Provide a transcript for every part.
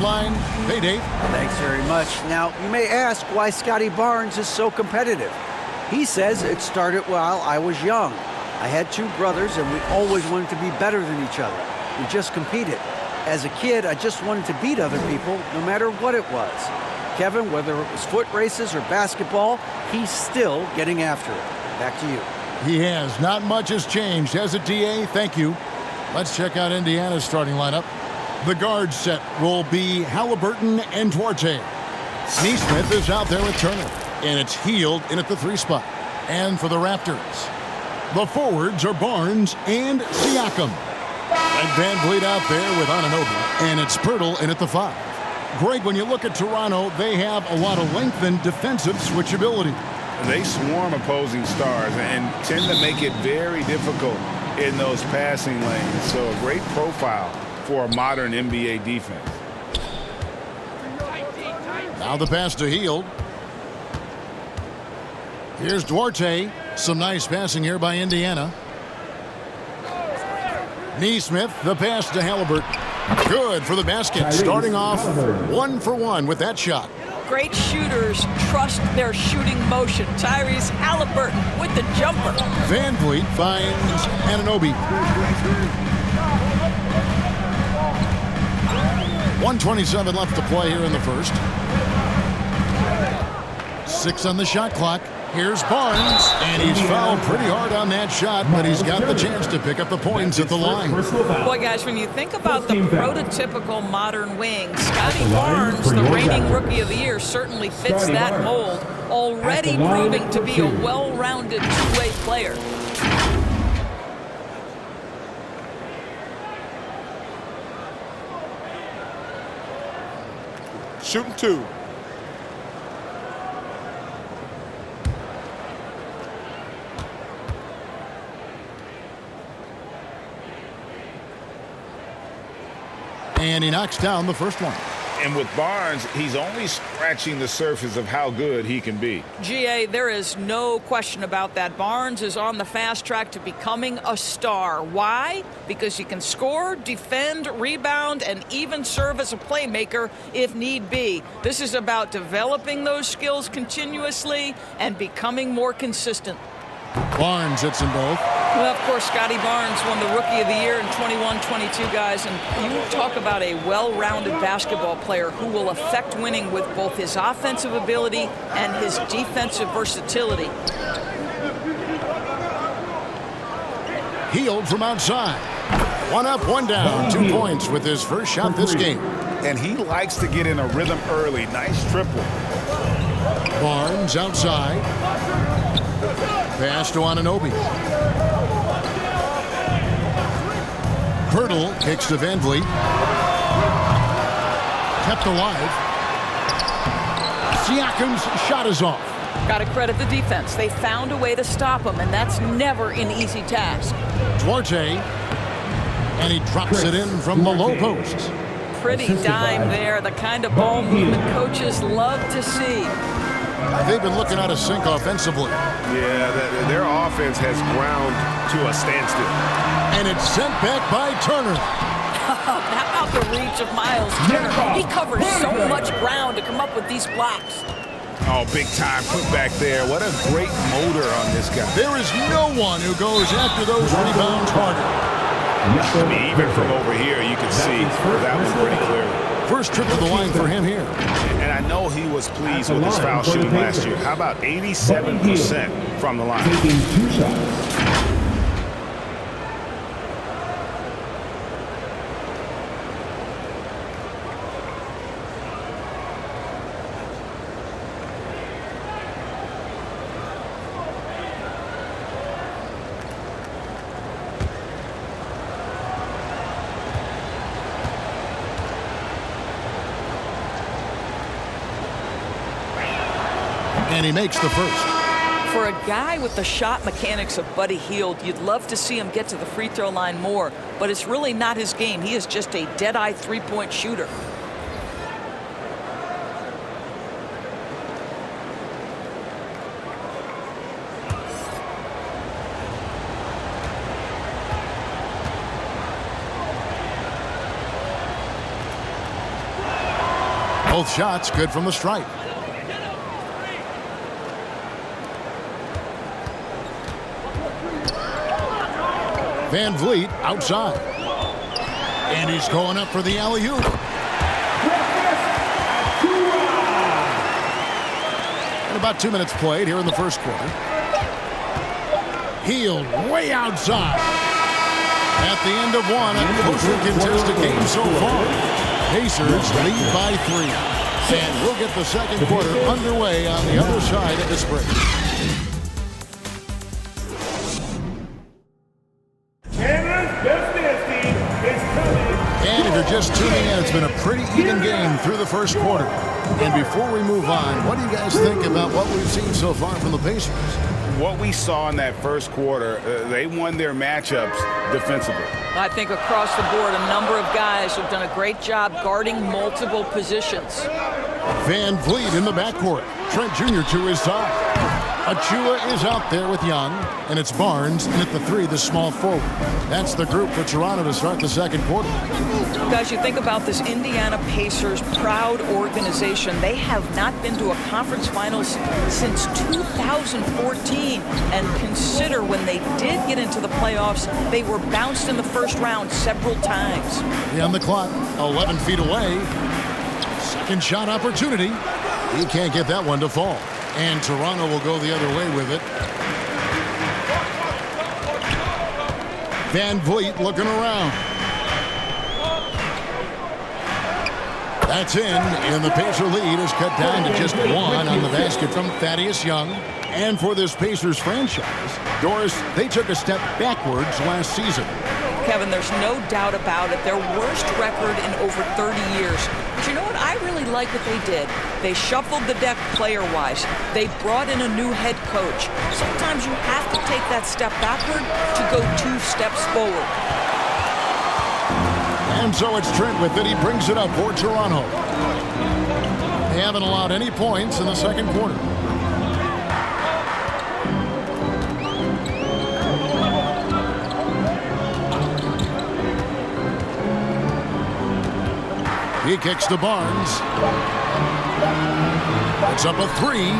line. Hey, Dave. Thanks very much. Now, you may ask why Scotty Barnes is so competitive. He says it started while I was young. I had two brothers, and we always wanted to be better than each other. We just competed. As a kid, I just wanted to beat other people, no matter what it was. Kevin, whether it was foot races or basketball, he's still getting after it. Back to you. He has. Not much has changed, has it, DA? Thank you. Let's check out Indiana's starting lineup. The guard set will be Halliburton and Duarte. Neesmith is out there with Turner, and it's Hield in at the 3 spot. And for the Raptors, the forwards are Barnes and Siakam. And Van Vliet out there with Anunoby, and it's Pirtle in at the 5. Greg, when you look at Toronto, they have a lot of length and defensive switchability. They swarm opposing stars and tend to make it very difficult in those passing lanes. So a great profile for a modern NBA defense. Now the pass to Hield. Here's Duarte. Some nice passing here by Indiana. Neesmith, the pass to Halliburton. Good for the basket. Starting off 1 for 1 with that shot. Great shooters trust their shooting motion. Tyrese Halliburton with the jumper. Van Vliet finds Anunoby. 1:27 left to play here in the first. 6 on the shot clock. Here's Barnes, and he's fouled pretty hard on that shot, but he's got the chance to pick up the points at the line. Boy, guys, when you think about the prototypical modern wing, Scotty Barnes, the reigning Rookie of the Year, certainly fits that mold, already proving to be a well-rounded two-way player. Shooting 2. And he knocks down the first one. And with Barnes, he's only scratching the surface of how good he can be. GA, there is no question about that. Barnes is on the fast track to becoming a star. Why? Because he can score, defend, rebound, and even serve as a playmaker if need be. This is about developing those skills continuously and becoming more consistent. Barnes hits them both. Well, of course, Scotty Barnes won the Rookie of the Year in 21-22, guys. And you talk about a well-rounded basketball player who will affect winning with both his offensive ability and his defensive versatility. Hield from outside. 1 up, 1 down. 2 points with his first shot this game. And he likes to get in a rhythm early. Nice triple. Barnes outside. Pass to Anunoby. Pirtle kicks to Van Vliet. Kept alive. Siakam's shot is off. Got to credit the defense. They found a way to stop him, and that's never an easy task. Duarte. And he drops it in from the low post. Pretty dime there, the kind of ball movement coaches love to see. They've been looking out of sync offensively. Yeah, their offense has ground to a standstill. And it's sent back by Turner. How about the reach of Miles Turner? He covers so much ground to come up with these blocks. Oh, big time put back there. What a great motor on this guy. There is no one who goes after those rebounds harder. I mean, even from over here, you can see that one pretty clearly. First trip to the line for him here. And I know he was pleased with his foul shooting last year. How about 87% from the line? Taking 2 shots. And he makes the first. For a guy with the shot mechanics of Buddy Hield, you'd love to see him get to the free throw line more, but it's really not his game. He is just a dead-eye three-point shooter. Both shots good from the stripe. Van Vliet outside. And he's going up for the alley-oop. And about 2 minutes played here in the first quarter. Healed way outside. At the end of one, a closely contested game so far. Pacers lead by 3. And we'll get the second quarter underway on the other side of this break. And if you're just tuning in, it's been a pretty even game through the first quarter. And before we move on, what do you guys think about what we've seen so far from the Pacers? What we saw in that first quarter, they won their matchups defensively. I think across the board, a number of guys have done a great job guarding multiple positions. Van Vliet in the backcourt. Trent Jr. to his side. Achua is out there with Young, and it's Barnes, and at the 3, the small forward. That's the group for Toronto to start the second quarter. Guys, you think about this Indiana Pacers proud organization. They have not been to a conference finals since 2014. And consider when they did get into the playoffs, they were bounced in the first round several times. On the clock, 11 feet away. Second shot opportunity. He can't get that one to fall. And Toronto will go the other way with it. Van Vliet looking around. That's in, and the Pacer lead is cut down to just 1 on the basket from Thaddeus Young. And for this Pacers franchise, Doris, they took a step backwards last season. Kevin, there's no doubt about it. Their worst record in over 30 years. But you know what? I really like what they did. They shuffled the deck player-wise. They brought in a new head coach. Sometimes you have to take that step backward to go 2 steps forward. And so it's Trent with it. He brings it up for Toronto. They haven't allowed any points in the second quarter. He kicks to Barnes. It's up a 3.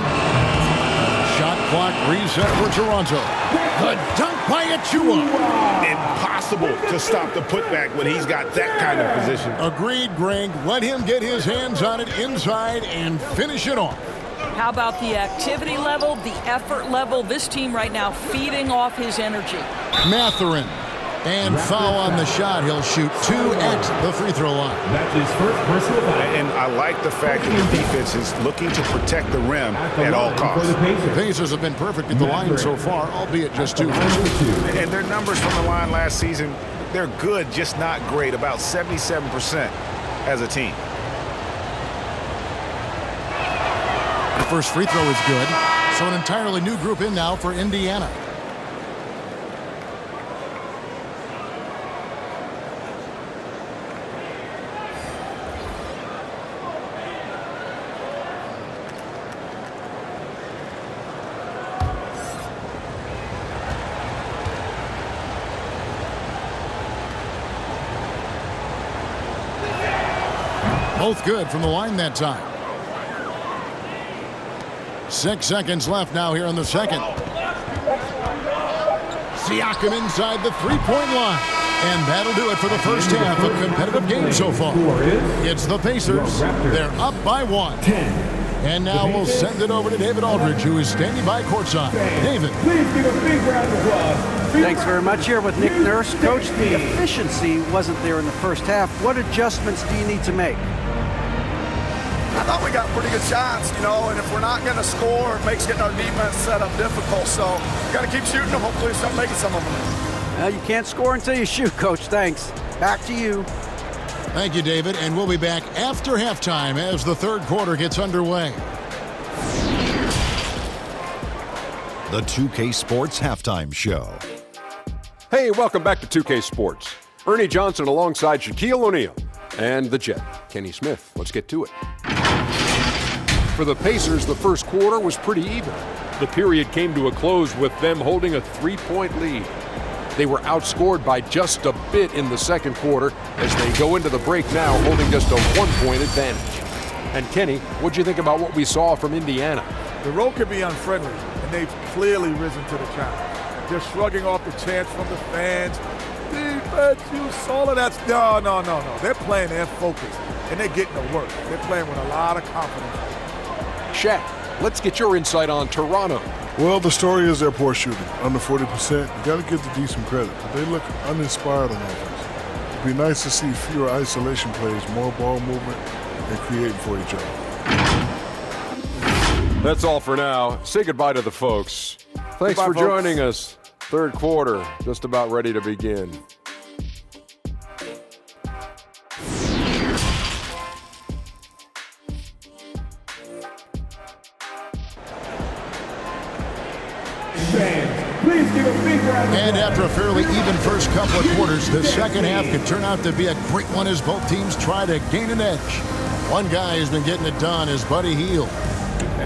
Shot clock reset for Toronto. The dunk by Achua. Impossible to stop the putback when he's got that kind of position. Agreed, Greg. Let him get his hands on it inside and finish it off. How about the activity level, the effort level? This team right now feeding off his energy. Mathurin. And foul on the shot. He'll shoot 2 at the free throw line. That's his first personal foul. And I like the fact that the defense is looking to protect the rim at all costs. The Pacers have been perfect at the line so far, albeit just 2. And their numbers from the line last season, they're good, just not great, about 77% as a team. The first free throw is good. So an entirely new group in now for Indiana. Both good from the line that time. 6 seconds left now here in the second. Siakam inside the three-point line. And that'll do it for the first half of competitive game so far. It's the Pacers. They're up by 1. And now we'll send it over to David Aldridge, who is standing by courtside. David. Please give a big round of applause. Thanks very much. Here with Nick Nurse. Coach, the efficiency wasn't there in the first half. What adjustments do you need to make? I thought we got pretty good shots, and if we're not going to score, it makes getting our defense set up difficult. So we got to keep shooting them. Hopefully start making some of them. Well, you can't score until you shoot, Coach. Thanks. Back to you. Thank you, David. And we'll be back after halftime as the third quarter gets underway. The 2K Sports Halftime Show. Hey, welcome back to 2K Sports. Ernie Johnson alongside Shaquille O'Neal and the Jet, Kenny Smith. Let's get to it. For the Pacers, the first quarter was pretty even. The period came to a close with them holding a 3-point lead. They were outscored by just a bit in the second quarter as they go into the break now holding just a 1-point advantage. And Kenny, what'd you think about what we saw from Indiana? The road can be unfriendly, and they've clearly risen to the challenge. They're shrugging off the chants from the fans. Defense, you saw it. That's no. They're playing their focus, and they're getting to work. They're playing with a lot of confidence. Shaq, let's get your insight on Toronto. Well, the story is their poor shooting, under 40%. You got to give the D some credit, but they look uninspired on offense. It'd be nice to see fewer isolation plays, more ball movement, and creating for each other. That's all for now. Say goodbye to the folks. Thanks for joining us. Third quarter, just about ready to begin. Please give a big round of applause. And after a fairly even first couple of quarters, the second half could turn out to be a great one as both teams try to gain an edge. One guy who's been getting it done is Buddy Hield.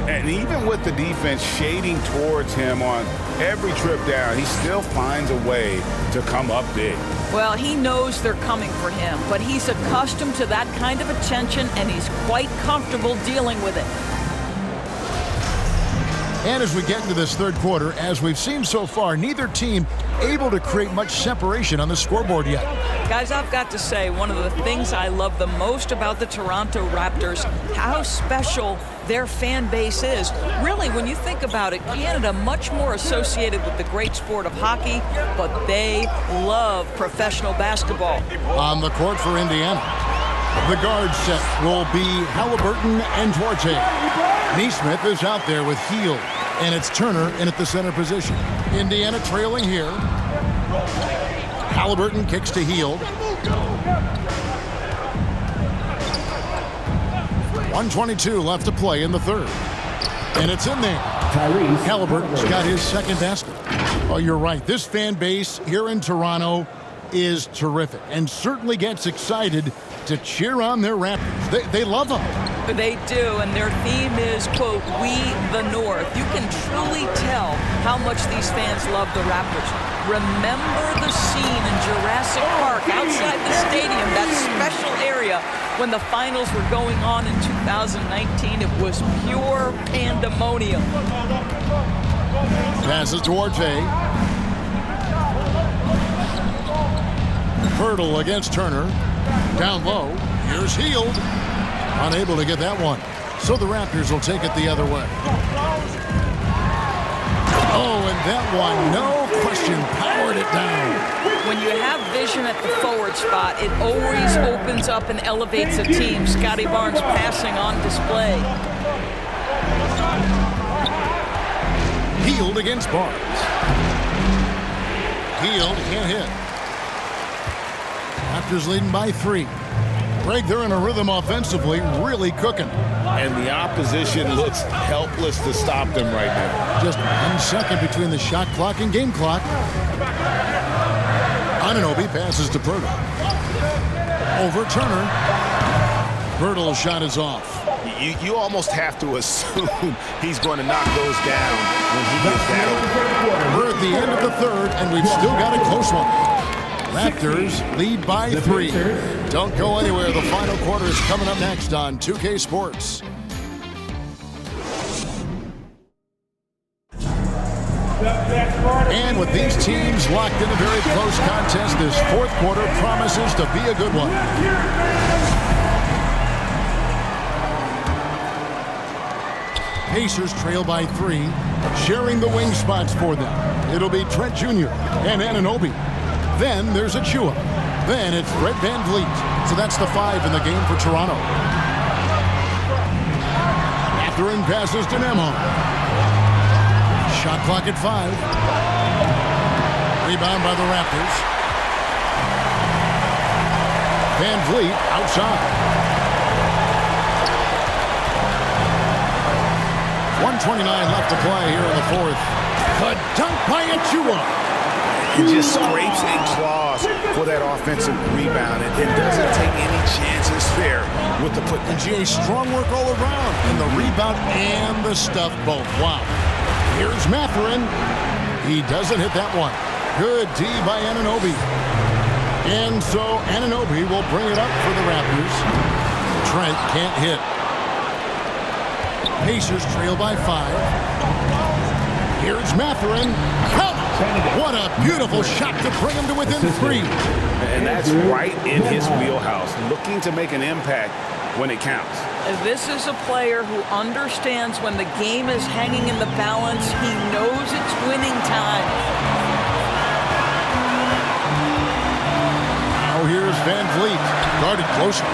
And even with the defense shading towards him on every trip down, he still finds a way to come up big. Well, he knows they're coming for him, but he's accustomed to that kind of attention, and he's quite comfortable dealing with it. And as we get into this third quarter, as we've seen so far, neither team able to create much separation on the scoreboard yet. Guys, I've got to say, one of the things I love the most about the Toronto Raptors, how special their fan base is. Really, when you think about it, Canada much more associated with the great sport of hockey, but they love professional basketball. On the court for Indiana, the guard set will be Halliburton and Duarte. Neesmith is out there with Hield, and it's Turner in at the center position. Indiana trailing here. Halliburton kicks to Hield. 1:22 left to play in the third. And it's in there. Halliburton's got his second basket. Oh, you're right. This fan base here in Toronto is terrific and certainly gets excited to cheer on their Raptors. They love them. They do, and their theme is, quote, "We the North." You can truly tell how much these fans love the Raptors. Remember the scene in Jurassic Park outside the stadium, that special area when the finals were going on in 2019. It was pure pandemonium. Passes to Duarte. Hurdle against Turner. Down low. Here's Hield. Unable to get that one. So the Raptors will take it the other way. Oh, and that one, no question, powered it down. When you have vision at the forward spot, it always opens up and elevates a team. Scotty Barnes passing on display. Hield against Barnes. Hield can't hit. Raptors leading by 3. Greg, they're in a rhythm offensively, really cooking. And the opposition looks helpless to stop them right now. Just 1 second between the shot clock and game clock. Anunoby passes to Pirtle. Over Turner. Pirtle's shot is off. You almost have to assume he's going to knock those down when he gets that over. We're at the end of the third, and we've still got a close one. Raptors lead by 3. Don't go anywhere. The final quarter is coming up next on 2K Sports. And with these teams locked in a very close contest, this fourth quarter promises to be a good one. Pacers trail by 3, sharing the wing spots for them. It'll be Trent Jr. and Anunoby. Then there's Achua. Then it's Fred VanVleet. So that's the 5 in the game for Toronto. Mathurin passes to Nemo. Shot clock at 5. Rebound by the Raptors. VanVleet outside. 1:29 left to play here in the fourth. The dunk by Achua. He just scrapes and claws for that offensive rebound and doesn't take any chances there with the put. And GA, strong work all around in the rebound and the stuff both. Wow. Here's Mathurin. He doesn't hit that one. Good D by Anunoby. And so Anunoby will bring it up for the Raptors. Trent can't hit. Pacers trail by 5. Here's Mathurin. Count it! What a beautiful shot to bring him to within 3. And that's right in his wheelhouse, looking to make an impact when it counts. This is a player who understands when the game is hanging in the balance. He knows it's winning time. Now here's Van Vliet, guarded closely.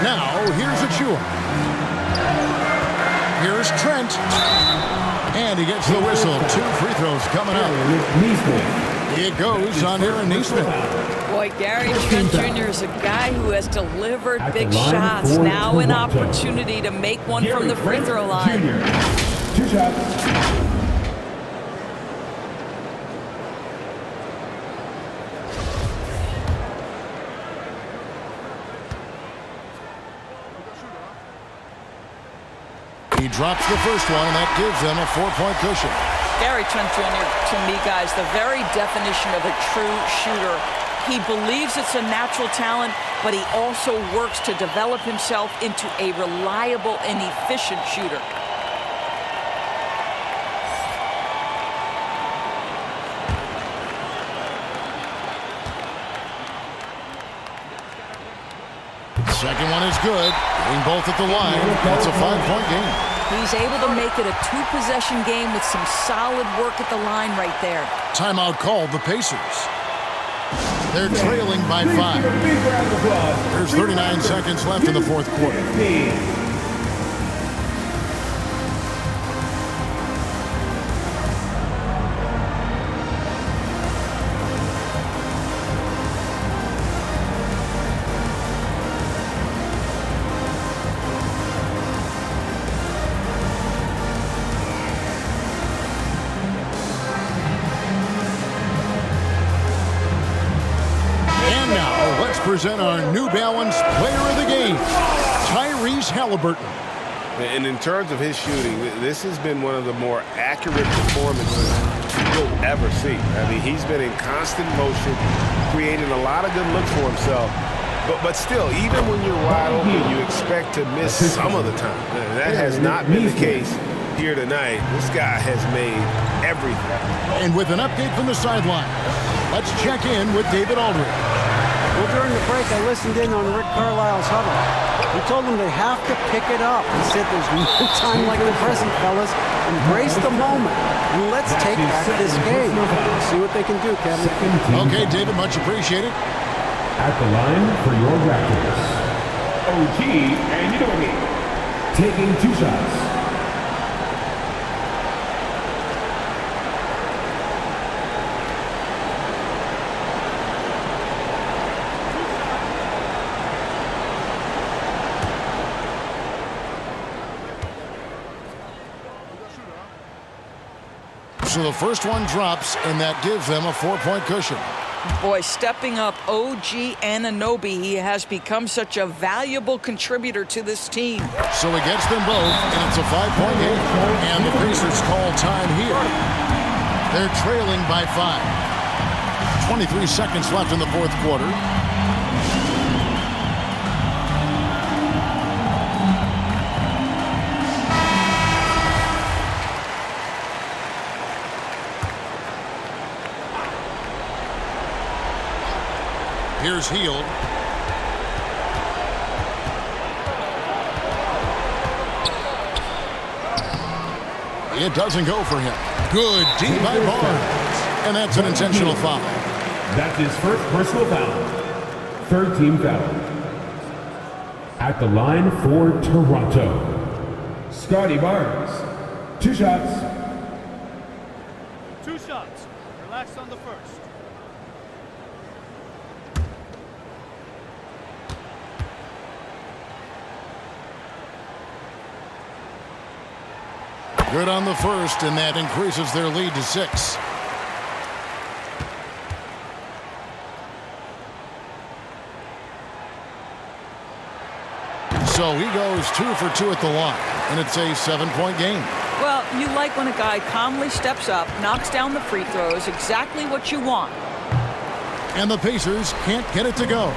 Now here's Achua. Here's Trent. And he gets the whistle. 2 free throws coming up. It goes on Aaron Neesmith. Boy, Gary Trent Jr. is a guy who has delivered big shots. Now an opportunity to make one from the free throw line. 2 shots. He drops the first one, and that gives them a 4-point cushion. Gary Trent Jr., to me, guys, the very definition of a true shooter. He believes it's a natural talent, but he also works to develop himself into a reliable and efficient shooter. Second one is good. Getting both at the line. That's a 5-point game. He's able to make it a 2-possession game with some solid work at the line right there. Timeout called the Pacers. They're trailing by 5. There's 39 seconds left in the fourth quarter. Present our New Balance player of the game, Tyrese Halliburton. And in terms of his shooting, this has been one of the more accurate performances you'll ever see. I mean, he's been in constant motion, creating a lot of good looks for himself. But still, even when you're wide open, you expect to miss some of the time. That has not been the case here tonight. This guy has made everything. And with an update from the sideline, let's check in with David Aldridge. Well, during the break, I listened in on Rick Carlisle's huddle. He told them they have to pick it up. He said there's no time like the present, fellas. Embrace the moment, and let's take back this game. See what they can do, Kevin. Okay, David, much appreciated. At the line for your Raptors, OG and Udomi taking 2 shots. So the first one drops, and that gives them a 4-point cushion. Boy, stepping up OG Anunoby, he has become such a valuable contributor to this team. So he gets them both, and it's a 5-point game. And the Pacers call time here. They're trailing by 5. 23 seconds left in the fourth quarter. Here's Hield. It doesn't go for him. Good D by Barnes. And that's an intentional foul. That's his first personal foul. 3rd team foul. At the line for Toronto, Scotty Barnes. 2 shots. 2 shots. Relax on the first. Good on the first, and that increases their lead to 6. So he goes 2 for 2 at the line, and it's a 7-point game. Well, you like when a guy calmly steps up, knocks down the free throws, exactly what you want. And the Pacers can't get it to go.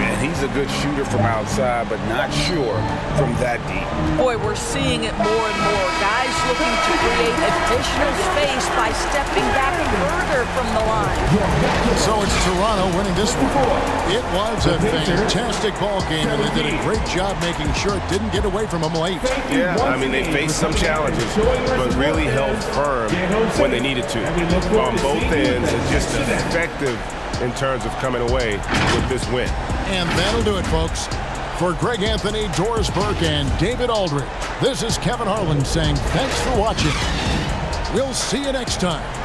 Man, he's a good shooter from outside, but not sure from that deep. Boy, we're seeing it more and more. Guys looking to create additional space by stepping back further from the line. So it's Toronto winning this one. It was a fantastic ball game, and they did a great job making sure it didn't get away from them late. Yeah, I mean, they faced some challenges, but really held firm when they needed to. On both ends, and just effective in terms of coming away with this win. And that'll do it, folks. For Greg Anthony, Doris Burke, and David Aldridge, this is Kevin Harlan saying thanks for watching. We'll see you next time.